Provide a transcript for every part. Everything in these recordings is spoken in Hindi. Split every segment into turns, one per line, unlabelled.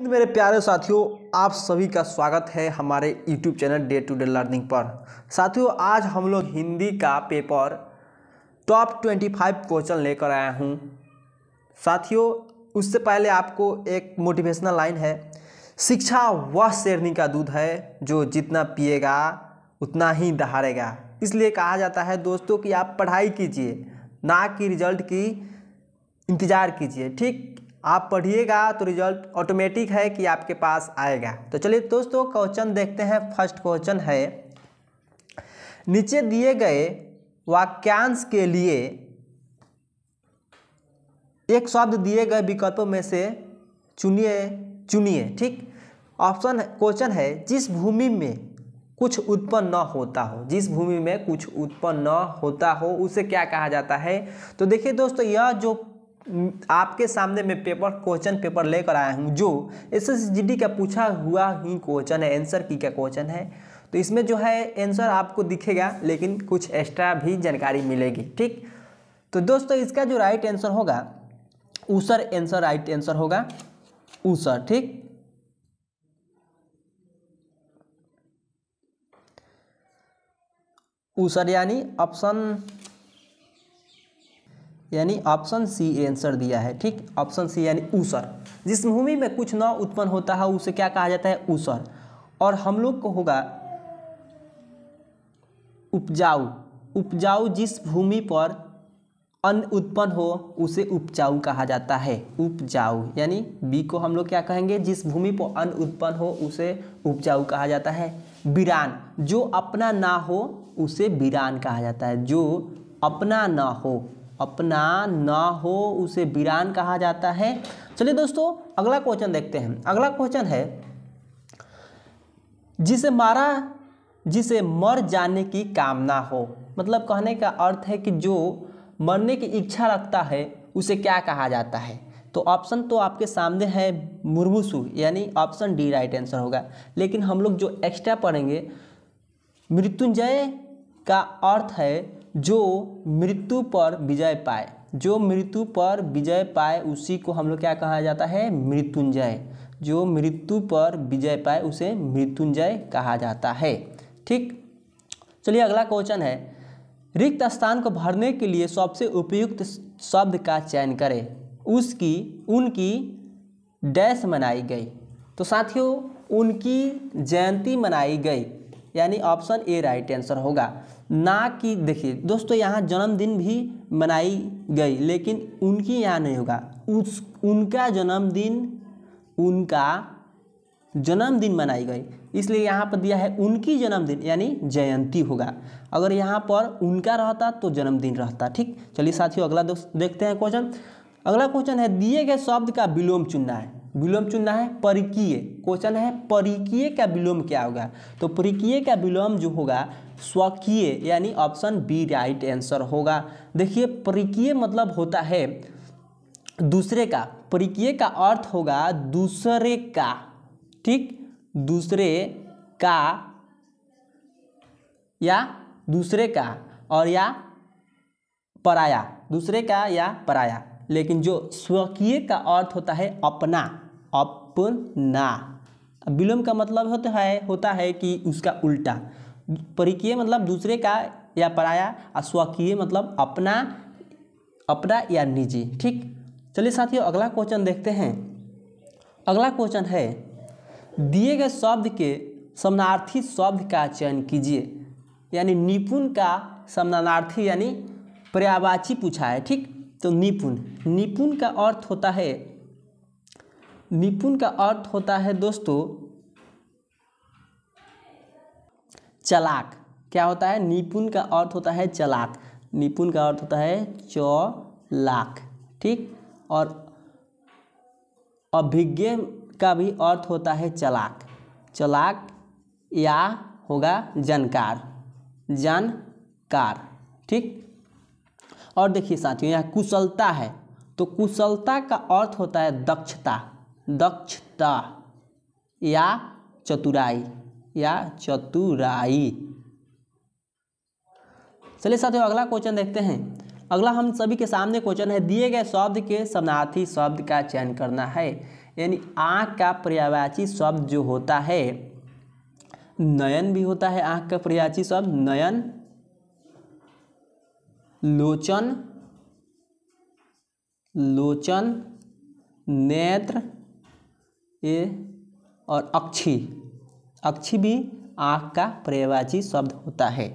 मेरे प्यारे साथियों, आप सभी का स्वागत है हमारे YouTube channel day to day learning पर। साथियों, आज हम लोग हिंदी का पेपर टॉप 25 क्वेश्चन लेकर आया हूँ। साथियों, उससे पहले आपको एक मोटिवेशनल लाइन है, शिक्षा वह शेरनी का दूध है जो जितना पिएगा उतना ही दहाड़ेगा। इसलिए कहा जाता है दोस्तों कि आप पढ़ाई कीजिए, ना कि रिजल्ट की इंतज़ार कीजिए। ठीक, आप पढ़िएगा तो रिजल्ट ऑटोमेटिक है कि आपके पास आएगा। तो चलिए दोस्तों, क्वेश्चन देखते हैं। फर्स्ट क्वेश्चन है, नीचे दिए गए वाक्यांश के लिए एक शब्द दिए गए विकल्पों में से चुनिए। ठीक, ऑप्शन क्वेश्चन है, जिस भूमि में कुछ उत्पन्न न होता हो, जिस भूमि में कुछ उत्पन्न न होता हो उसे क्या कहा जाता है। तो देखिए दोस्तों, यह जो आपके सामने में क्वेश्चन पेपर लेकर आया हूँ, जो SSGD का पूछा हुआ ही क्वेश्चन है, आंसर की का क्वेश्चन है। तो इसमें जो है आंसर आपको दिखेगा, लेकिन कुछ एक्स्ट्रा भी जानकारी मिलेगी। ठीक, तो दोस्तों इसका जो राइट आंसर होगा ऊसर आंसर, राइट आंसर होगा ऊसर। ठीक, ऊसर यानी ऑप्शन सी आंसर दिया है। ठीक, ऑप्शन सी यानी ऊसर। जिस भूमि में कुछ न उत्पन्न होता है उसे क्या कहा जाता है, ऊसर। और हम लोग को होगा उपजाऊ जिस भूमि पर अन्न उत्पन्न हो उसे उपजाऊ कहा जाता है। उपजाऊ यानी बी को हम लोग क्या कहेंगे, जिस भूमि पर अन्न उत्पन्न हो उसे उपजाऊ कहा जाता है। वीरान, जो अपना ना हो उसे वीरान कहा जाता है। जो अपना ना हो उसे वीरान कहा जाता है। चलिए दोस्तों, अगला क्वेश्चन देखते हैं। अगला क्वेश्चन है, जिसे मर जाने की कामना हो। मतलब कहने का अर्थ है कि जो मरने की इच्छा रखता है उसे क्या कहा जाता है। तो ऑप्शन तो आपके सामने है मुर्मूसु, यानी ऑप्शन डी राइट आंसर होगा। लेकिन हम लोग जो एक्स्ट्रा पढ़ेंगे, मृत्युंजय का अर्थ है जो मृत्यु पर विजय पाए। जो मृत्यु पर विजय पाए उसी को हम लोग क्या कहा जाता है, मृत्युंजय। जो मृत्यु पर विजय पाए उसे मृत्युंजय कहा जाता है। ठीक, चलिए अगला क्वेश्चन है, रिक्त स्थान को भरने के लिए सबसे उपयुक्त शब्द का चयन करें। उनकी डैश मनाई गई। तो साथियों, उनकी जयंती मनाई गई, यानी ऑप्शन ए राइट आंसर होगा। ना कि देखिए दोस्तों, यहाँ जन्मदिन भी मनाई गई, लेकिन उनकी यहाँ नहीं होगा। उनका जन्मदिन मनाई गई, इसलिए यहाँ पर दिया है उनकी जन्मदिन, यानी जयंती होगा। अगर यहाँ पर उनका रहता तो जन्मदिन रहता। ठीक, चलिए साथियों अगला देखते हैं क्वेश्चन। अगला क्वेश्चन है, दिए गए शब्द का विलोम चुनना है। विलोम चुनना है परिकीय। क्वेश्चन है, परिकीय का विलोम क्या होगा। तो परिकीय का विलोम जो होगा स्वकीय, यानी ऑप्शन बी राइट आंसर होगा। देखिए, परिकीय मतलब होता है दूसरे का। परिकीय का अर्थ होगा दूसरे का। ठीक, दूसरे का या दूसरे का और या पराया, दूसरे का या पराया। लेकिन जो स्वकीय का अर्थ होता है अपना। विलोम का मतलब होता है कि उसका उल्टा। परिकीय मतलब दूसरे का या पराया, और स्वकीय मतलब अपना या निजी। ठीक, चलिए साथियों अगला क्वेश्चन देखते हैं। अगला क्वेश्चन है, दिए गए शब्द के समानार्थी शब्द का चयन कीजिए। यानी निपुण का समानार्थी यानी पर्यायवाची पूछा है। ठीक, तो निपुण का अर्थ होता है दोस्तों चालाक। क्या होता है, निपुण का अर्थ होता है चालाक। निपुण का अर्थ होता है चालाक। ठीक, और अभिज्ञ का भी अर्थ होता है चालाक या होगा जानकार। ठीक, और देखिए साथियों, यहाँ कुशलता है, तो कुशलता का अर्थ होता है दक्षता या चतुराई। चलिए साथियों अगला क्वेश्चन देखते हैं। अगला हम सभी के सामने क्वेश्चन है, दिए गए शब्द के समानार्थी शब्द का चयन करना है। यानी आँख का पर्यायवाची शब्द जो होता है नयन भी होता है। आँख का पर्यायवाची शब्द नयन, लोचन, लोचन, नेत्र ये और अक्षी। अक्षी भी आँख का पर्यायवाची शब्द होता है।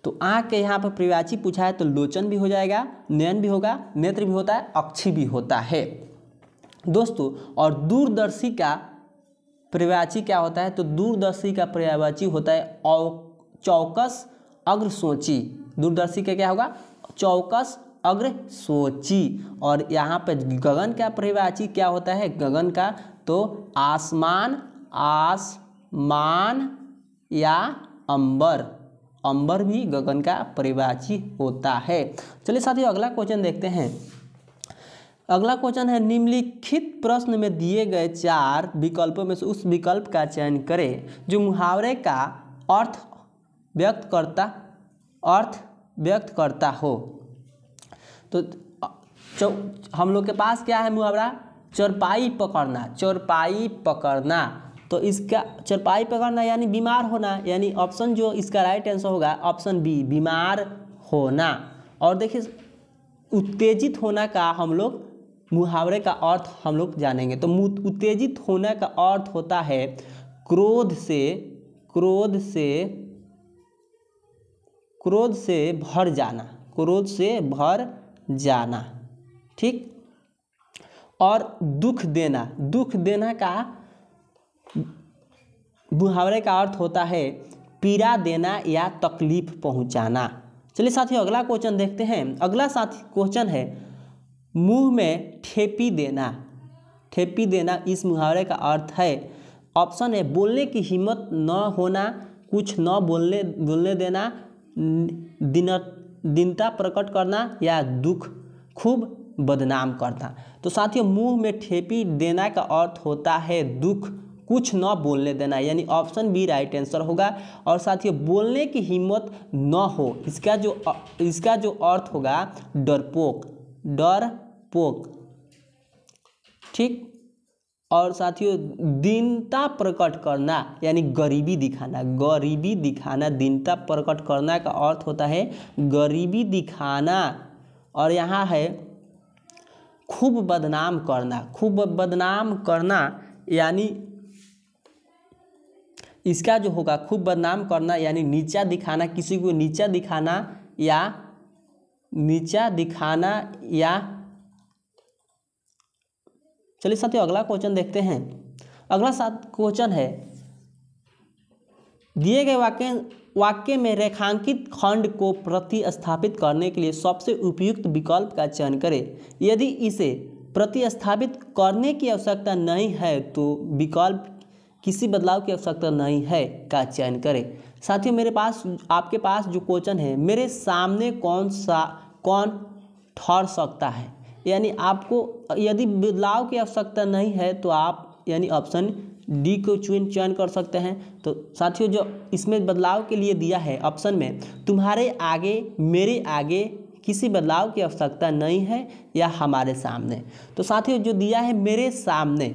तो आँख के यहाँ पर पर्यायवाची पूछा है तो लोचन भी हो जाएगा, नयन भी होगा, नेत्र भी होता है, अक्षी भी होता है दोस्तों। और दूरदर्शी का पर्यायवाची क्या होता है? तो दूरदर्शी का पर्यायवाची होता है चौकस अग्रसोची। दूरदर्शी का क्या होगा? चौकस अग्रसोची। और यहाँ पे गगन का पर्यायवाची क्या होता है? गगन का तो आसमान, आसमान या अंबर। अंबर भी गगन का पर्यायवाची होता है। चलिए साथियों अगला क्वेश्चन देखते हैं। अगला क्वेश्चन है निम्नलिखित प्रश्न में दिए गए 4 विकल्पों में से उस विकल्प का चयन करें जो मुहावरे का अर्थ व्यक्त करता हो। तो हम लोग के पास क्या है मुहावरा? चरपाई पकड़ना, चरपाई पकड़ना। तो इसका चरपाई पकड़ना यानी बीमार होना, यानी ऑप्शन जो इसका राइट आंसर होगा ऑप्शन बी, बीमार होना। और देखिए उत्तेजित होना का हम लोग मुहावरे का अर्थ हम लोग जानेंगे। तो उत्तेजित होने का अर्थ होता है क्रोध से भर जाना, क्रोध से भर जाना, ठीक। और दुख देना का मुहावरे का अर्थ होता है पीड़ा देना या तकलीफ पहुंचाना। चलिए साथियों अगला क्वेश्चन देखते हैं। अगला साथी क्वेश्चन है मुंह में ठेपी देना। ठेपी देना इस मुहावरे का अर्थ है ऑप्शन है बोलने की हिम्मत न होना, कुछ न बोलने देना, दीनता प्रकट करना या दुख खूब बदनाम करना। तो साथियों मुंह में ठेपी देना का अर्थ होता है दुख, कुछ न बोलने देना, यानी ऑप्शन बी राइट आंसर होगा। और साथियों बोलने की हिम्मत न हो, इसका जो अर्थ होगा डरपोक, ठीक। और साथियों दीनता प्रकट करना यानी गरीबी दिखाना, दीनता प्रकट करना का अर्थ होता है गरीबी दिखाना। और यहाँ है खूब बदनाम करना, यानी इसका जो होगा खूब बदनाम करना यानी नीचा दिखाना, किसी को नीचा दिखाना या चलिए साथियों अगला क्वेश्चन देखते हैं। अगला क्वेश्चन है दिए गए वाक्य में रेखांकित खंड को प्रतिस्थापित करने के लिए सबसे उपयुक्त विकल्प का चयन करें। यदि इसे प्रतिस्थापित करने की आवश्यकता नहीं है तो विकल्प किसी बदलाव की आवश्यकता नहीं है का चयन करें। साथियों आपके पास जो क्वेश्चन है मेरे सामने कौन ठहर सकता है, यानी आपको यदि बदलाव की आवश्यकता नहीं है तो आप यानी ऑप्शन डी को चयन कर सकते हैं। तो साथियों जो इसमें बदलाव के लिए दिया है ऑप्शन में तुम्हारे आगे, मेरे आगे किसी बदलाव की आवश्यकता नहीं है या हमारे सामने। तो साथियों जो दिया है मेरे सामने,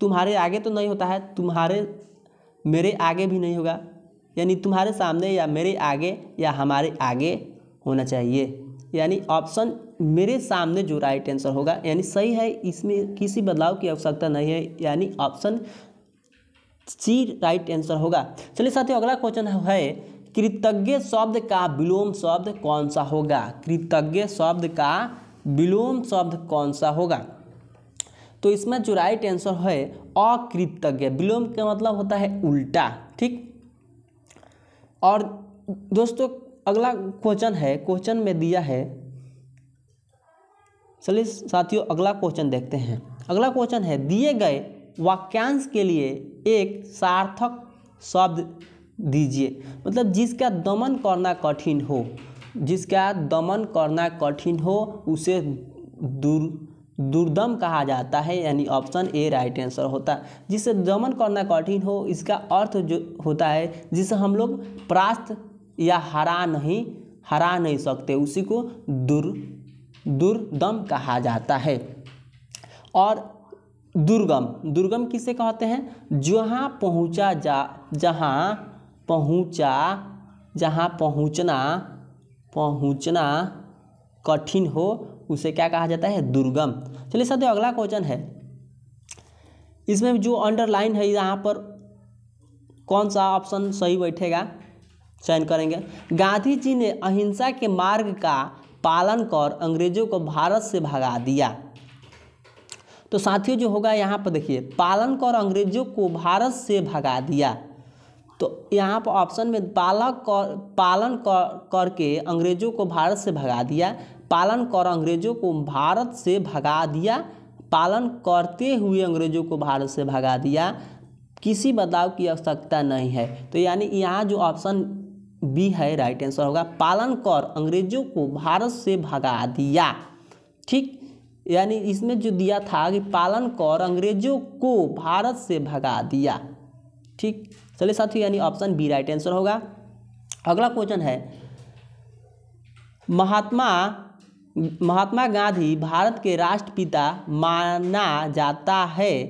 तुम्हारे आगे तो नहीं होता है, मेरे आगे भी नहीं होगा, यानी तुम्हारे सामने या मेरे आगे या हमारे आगे होना चाहिए, यानी ऑप्शन मेरे सामने जो राइट आंसर होगा यानी सही है, इसमें किसी बदलाव की आवश्यकता नहीं है, यानी ऑप्शन सी राइट आंसर होगा। चलिए साथियों अगला क्वेश्चन है कृतज्ञ शब्द का विलोम शब्द कौन सा होगा। कृतज्ञ शब्द का विलोम शब्द कौन सा होगा। तो इसमें जो राइट आंसर है अकृतज्ञ, विलोम का मतलब होता है उल्टा, ठीक। और दोस्तों अगला क्वेश्चन है, क्वेश्चन में दिया है, चलिए साथियों अगला क्वेश्चन देखते हैं। अगला क्वेश्चन है दिए गए वाक्यांश के लिए एक सार्थक शब्द दीजिए, मतलब जिसका दमन करना कठिन हो उसे दुर्दम कहा जाता है, यानी ऑप्शन ए राइट आंसर होता है। जिसे दमन करना कठिन हो इसका अर्थ जो होता है जिसे हम लोग परास्त या हरा नहीं सकते, उसी को दुर्दम कहा जाता है। और दुर्गम, दुर्गम किसे कहते हैं? जहाँ पहुँचना कठिन हो उसे क्या कहा जाता है? दुर्गम। चलिए साथियों अगला क्वेश्चन है, इसमें जो अंडरलाइन है यहाँ पर कौन सा ऑप्शन सही बैठेगा, चयन करेंगे। गांधी जी ने अहिंसा के मार्ग का पालन कर अंग्रेजों को भारत से भगा दिया। तो साथियों जो होगा यहाँ पर देखिए, पालन कर अंग्रेजों को भारत से भगा दिया, तो यहाँ पर ऑप्शन में पालन करके अंग्रेजों को भारत से भगा दिया, पालन कर अंग्रेजों को भारत से भगा दिया, पालन करते हुए अंग्रेजों को भारत से भगा दिया, किसी बदलाव की आवश्यकता नहीं है। तो यानी यहाँ जो ऑप्शन बी है राइट आंसर होगा, पालन कर अंग्रेजों को भारत से भगा दिया। ठीक, यानी इसमें जो दिया था कि पालन कर अंग्रेजों को भारत से भगा दिया। ठीक, चलिए साथियों यानी ऑप्शन बी राइट आंसर होगा। अगला क्वेश्चन है, महात्मा गांधी भारत के राष्ट्रपिता माना जाता है,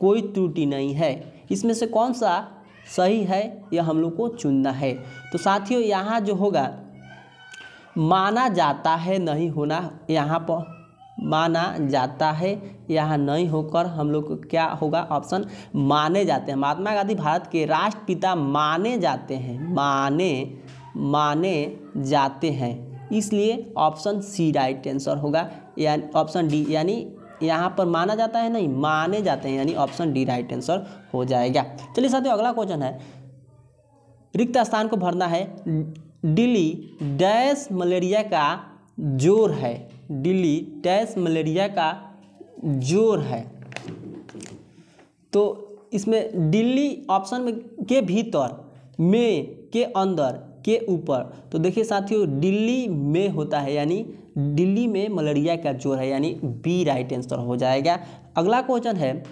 कोई त्रुटि नहीं है। इसमें से कौन सा सही है यह हम लोग को चुनना है। तो साथियों यहाँ जो होगा माना जाता है नहीं होना, यहाँ पर माना जाता है यहाँ नहीं होकर हम लोग को क्या होगा? ऑप्शन माने जाते हैं। महात्मा गांधी भारत के राष्ट्रपिता माने जाते हैं, माने जाते हैं, इसलिए ऑप्शन सी राइट आंसर होगा, यानी ऑप्शन डी, यानी यहाँ पर माना जाता है नहीं माने जाते हैं, यानी ऑप्शन डी राइट आंसर हो जाएगा। चलिए साथियों अगला क्वेश्चन है, रिक्त स्थान को भरना है। दिल्ली डैश मलेरिया का जोर है, दिल्ली डैश मलेरिया का जोर है। तो इसमें दिल्ली ऑप्शन में के भीतर, में, के अंदर, के ऊपर, तो देखिए साथियों दिल्ली में होता है, यानी दिल्ली में मलेरिया का जोर है, यानी बी राइट आंसर हो जाएगा। अगला क्वेश्चन है,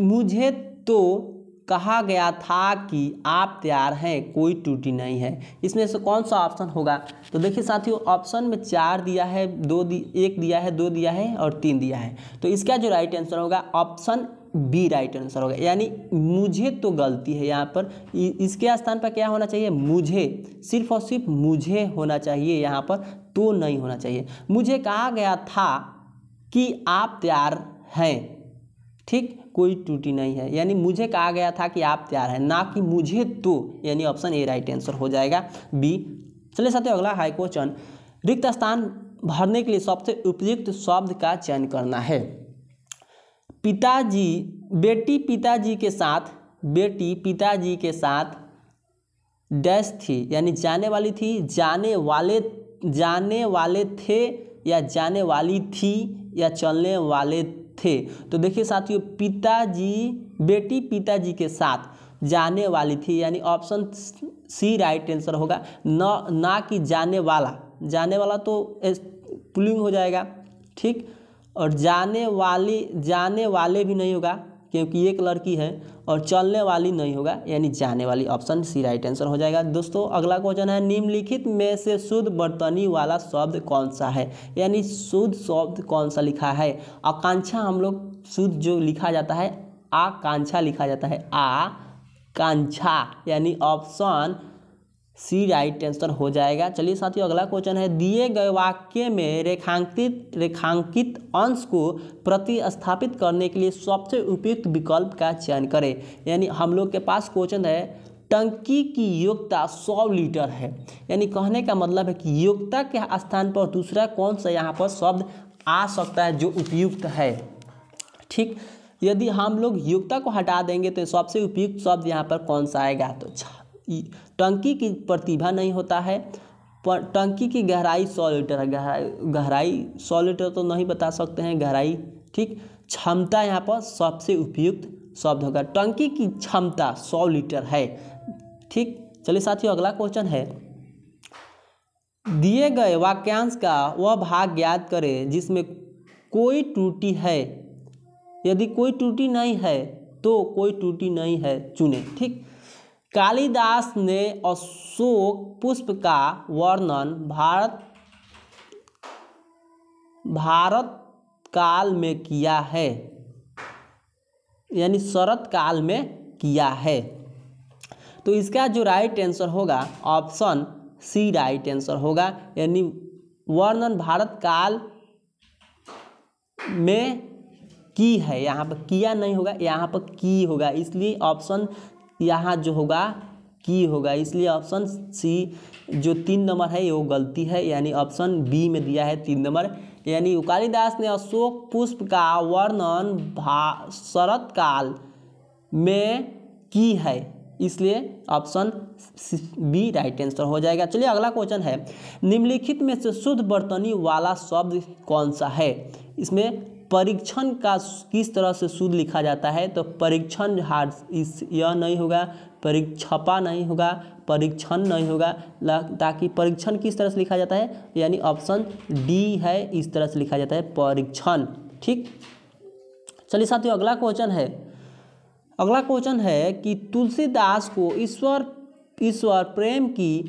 मुझे तो कहा गया था कि आप तैयार हैं, कोई त्रुटि नहीं है। इसमें से कौन सा ऑप्शन होगा? तो देखिए साथियों ऑप्शन में 4 दिया है, 1 दिया है, 2 दिया है और 3 दिया है। तो इसका जो राइट आंसर होगा ऑप्शन बी राइट आंसर होगा, यानी मुझे तो गलती है यहाँ पर, इसके स्थान पर क्या होना चाहिए? मुझे, सिर्फ और सिर्फ मुझे होना चाहिए, यहाँ पर तो नहीं होना चाहिए। मुझे कहा गया था कि आप तैयार हैं, ठीक, कोई त्रुटि नहीं है, यानी मुझे कहा गया था कि आप तैयार हैं, ना कि मुझे तो, यानी ऑप्शन ए राइट आंसर हो जाएगा, बी। चलिए साथियों अगला हाई क्वेश्चन, रिक्त स्थान भरने के लिए सबसे उपयुक्त शब्द का चयन करना है। बेटी पिताजी के साथ डैश थी, यानी जाने वाली थी, जाने वाले थे, या जाने वाली थी, या चलने वाले थे। तो देखिए साथियों बेटी पिताजी के साथ जाने वाली थी, यानी ऑप्शन सी राइट आंसर होगा, ना कि जाने वाला तो पुलिंग हो जाएगा, ठीक, और जाने वाले भी नहीं होगा क्योंकि एक लड़की है, और चलने वाली नहीं होगा, यानी जाने वाली, ऑप्शन सी राइट आंसर हो जाएगा। दोस्तों अगला क्वेश्चन है, निम्नलिखित में से शुद्ध वर्तनी वाला शब्द कौन सा है, यानी शुद्ध शब्द कौन सा लिखा है? आकांक्षा हम लोग शुद्ध जो लिखा जाता है आकांक्षा लिखा जाता है, आकांक्षा, यानी ऑप्शन सी राइट आंसर हो जाएगा। चलिए साथियों अगला क्वेश्चन है, दिए गए वाक्य में रेखांकित अंश को प्रतिस्थापित करने के लिए सबसे उपयुक्त विकल्प का चयन करें। यानी हम लोग के पास क्वेश्चन है, टंकी की योग्यता 100 लीटर है, यानी कहने का मतलब है कि योग्यता के स्थान पर दूसरा कौन सा यहाँ पर शब्द आ सकता है जो उपयुक्त है। ठीक, यदि हम लोग योग्यता को हटा देंगे तो सबसे उपयुक्त शब्द यहाँ पर कौन सा आएगा? तो टंकी की प्रतिभा नहीं होता है, पर टंकी की गहराई 100 लीटर है, गहराई 100 लीटर तो नहीं बता सकते हैं गहराई, ठीक, क्षमता यहाँ पर सबसे उपयुक्त शब्द होगा, टंकी की क्षमता 100 लीटर है, ठीक। चलिए साथियों अगला क्वेश्चन है, दिए गए वाक्यांश का वह भाग याद करें जिसमें कोई त्रुटि है, यदि कोई त्रुटि नहीं है तो कोई त्रुटि नहीं है चुने, ठीक। कालिदास ने अशोक पुष्प का वर्णन भारत काल में किया है, यानी शरत काल में किया है। तो इसका जो राइट आंसर होगा ऑप्शन सी राइट आंसर होगा, यानी वर्णन भारत काल में की है। यहाँ पर किया नहीं होगा, यहाँ पर की होगा, इसलिए ऑप्शन यहाँ जो होगा की होगा, इसलिए ऑप्शन सी जो 3 नंबर है वो गलती है, यानी ऑप्शन बी में दिया है 3 नंबर। यानी कालिदास ने अशोक पुष्प का वर्णन शरत काल में की है, इसलिए ऑप्शन बी राइट आंसर हो जाएगा। चलिए अगला क्वेश्चन है, निम्नलिखित में से शुद्ध वर्तनी वाला शब्द कौन सा है। इसमें परीक्षण का किस तरह से शुद्ध लिखा जाता है, तो परीक्षण यह नहीं होगा, परीक्षपा नहीं होगा, परीक्षण नहीं होगा, ताकि परीक्षण किस तरह से लिखा जाता है, यानी ऑप्शन डी है, इस तरह से लिखा जाता है परीक्षण। ठीक, चलिए साथियों अगला क्वेश्चन है कि तुलसीदास को ईश्वर प्रेम की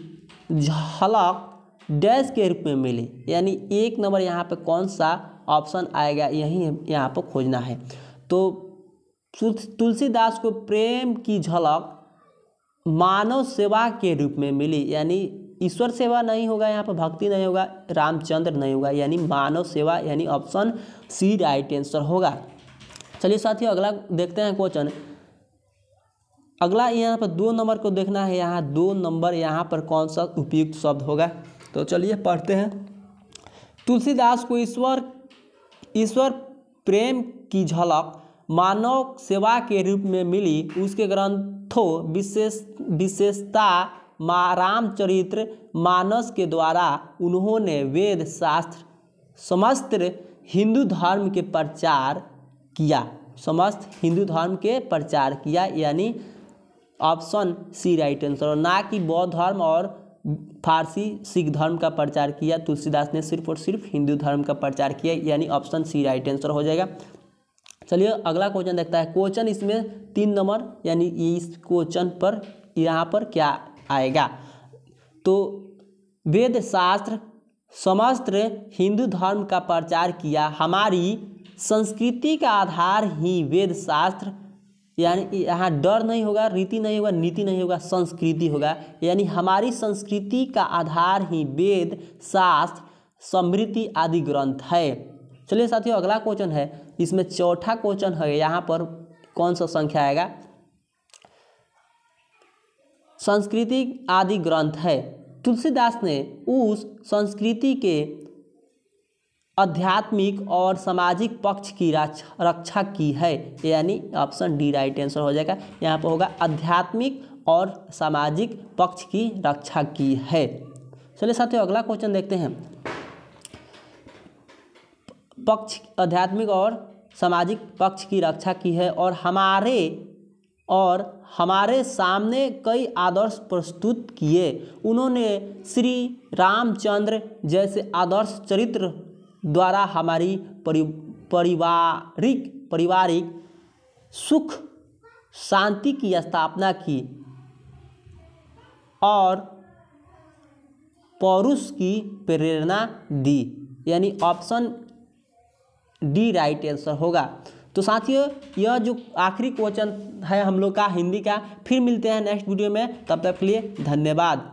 झलक डैश के रूप में मिली, यानी 1 नंबर यहाँ पे कौन सा ऑप्शन आएगा, यही यहाँ पर खोजना है। तो तुलसीदास को प्रेम की झलक मानव सेवा के रूप में मिली, यानी ईश्वर सेवा नहीं होगा, यहाँ पर भक्ति नहीं होगा, रामचंद्र नहीं होगा, यानी मानव सेवा, यानी ऑप्शन सी राइट आंसर होगा। चलिए साथियों अगला देखते हैं क्वेश्चन। अगला यहाँ पर 2 नंबर को देखना है, यहाँ 2 नंबर यहाँ पर कौन सा उपयुक्त शब्द होगा, तो चलिए पढ़ते हैं। तुलसीदास को ईश्वर प्रेम की झलक मानव सेवा के रूप में मिली, उसके ग्रंथों विशेषता रामचरित्र मानस के द्वारा उन्होंने वेद शास्त्र समस्त हिंदू धर्म के प्रचार किया, समस्त हिंदू धर्म के प्रचार किया, यानी ऑप्शन सी राइट आंसर, और ना कि बौद्ध धर्म और फारसी सिख धर्म का प्रचार किया। तुलसीदास ने सिर्फ और सिर्फ हिंदू धर्म का प्रचार किया, यानी ऑप्शन सी राइट आंसर हो जाएगा। चलिए अगला क्वेश्चन देखता है। क्वेश्चन इसमें 3 नंबर, यानी इस क्वेश्चन पर यहाँ पर क्या आएगा, तो वेद शास्त्र समस्त हिंदू धर्म का प्रचार किया, हमारी संस्कृति का आधार ही वेद शास्त्र, यानी यहाँ डर नहीं होगा, रीति नहीं होगा, नीति नहीं होगा, संस्कृति होगा, यानी हमारी संस्कृति का आधार ही वेद शास्त्र स्मृति आदि ग्रंथ है। चलिए साथियों अगला क्वेश्चन है, इसमें चौथा क्वेश्चन है, यहाँ पर कौन सा संख्या आएगा, संस्कृति आदि ग्रंथ है। तुलसीदास ने उस संस्कृति के आध्यात्मिक और सामाजिक पक्ष की रक्षा की है, यानी ऑप्शन डी राइट आंसर हो जाएगा। यहाँ पर होगा आध्यात्मिक और सामाजिक पक्ष की रक्षा की है। चलिए साथियों अगला क्वेश्चन देखते हैं। पक्ष आध्यात्मिक और सामाजिक पक्ष की रक्षा की है और हमारे सामने कई आदर्श प्रस्तुत किए। उन्होंने श्री रामचंद्र जैसे आदर्श चरित्र द्वारा हमारी पारिवारिक सुख शांति की स्थापना की और पौरुष की प्रेरणा दी, यानी ऑप्शन डी राइट आंसर होगा। तो साथियों यह जो आखिरी क्वेश्चन है हम लोग का हिंदी का, फिर मिलते हैं नेक्स्ट वीडियो में, तब तक के लिए धन्यवाद।